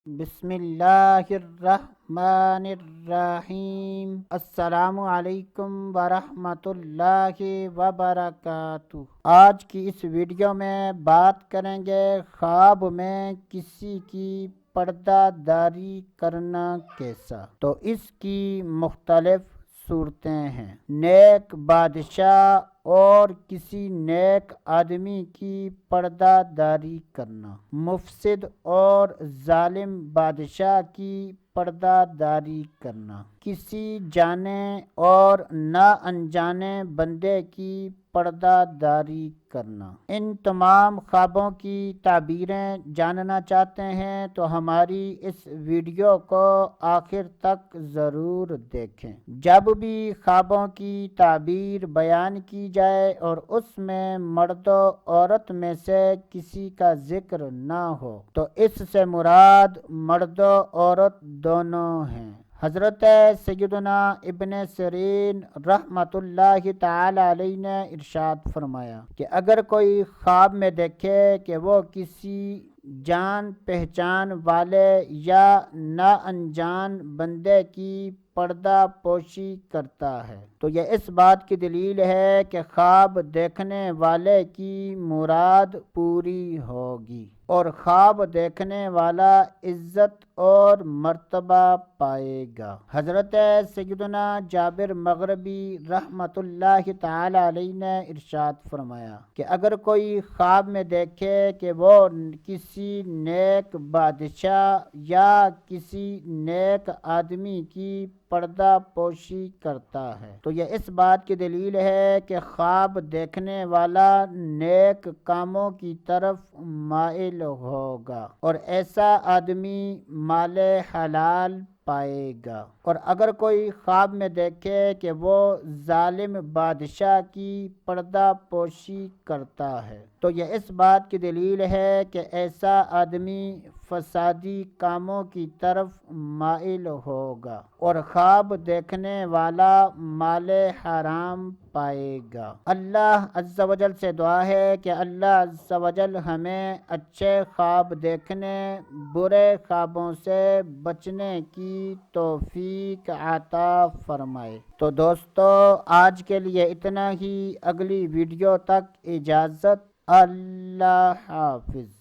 بسم اللہ الرحمن الرحیم۔ السلام علیکم ورحمۃ اللہ وبرکاتہ۔ آج کی اس ویڈیو میں بات کریں گے خواب میں کسی کی پردہ داری کرنا کیسا۔ تو اس کی مختلف صورتیں ہیں۔ نیک بادشاہ اور کسی نیک آدمی کی پردہ داری کرنا، مفسد اور ظالم بادشاہ کی پردہ داری کرنا، کسی جانے اور نہ انجانے بندے کی پردہ داری کرنا۔ ان تمام خوابوں کی تعبیریں جاننا چاہتے ہیں تو ہماری اس ویڈیو کو آخر تک ضرور دیکھیں۔ جب بھی خوابوں کی تعبیر بیان کی جائے اور اس میں مرد و عورت میں سے کسی کا ذکر نہ ہو تو اس سے مراد مرد و عورت دونوں ہیں۔ حضرت سیدنا ابن سیرین رحمۃ اللہ تعالی علیہ نے ارشاد فرمایا کہ اگر کوئی خواب میں دیکھے کہ وہ کسی جان پہچان والے یا نا انجان بندے کی پردہ پوشی کرتا ہے تو یہ اس بات کی دلیل ہے کہ خواب دیکھنے والے کی مراد پوری ہوگی اور خواب دیکھنے والا عزت اور مرتبہ پائے گا۔ حضرت سیدنا جابر مغربی رحمۃ اللہ تعالی علیہ نے ارشاد فرمایا کہ اگر کوئی خواب میں دیکھے کہ وہ کسی نیک بادشاہ یا کسی نیک آدمی کی پردہ پوشی کرتا ہے تو یہ اس بات کی دلیل ہے کہ خواب دیکھنے والا نیک کاموں کی طرف مائل ہوگا اور ایسا آدمی مال حلال پائے گا۔ اور اگر کوئی خواب میں دیکھے کہ وہ ظالم بادشاہ کی پردہ پوشی کرتا ہے تو یہ اس بات کی دلیل ہے کہ ایسا آدمی فسادی کاموں کی طرف مائل ہوگا اور خواب دیکھنے والا مال حرام پائے گا۔ اللہ عز و جل سے دعا ہے کہ اللہ عز و جل ہمیں اچھے خواب دیکھنے، برے خوابوں سے بچنے کی توفیق عطا فرمائے۔ تو دوستو آج کے لیے اتنا ہی، اگلی ویڈیو تک اجازت، اللہ حافظ۔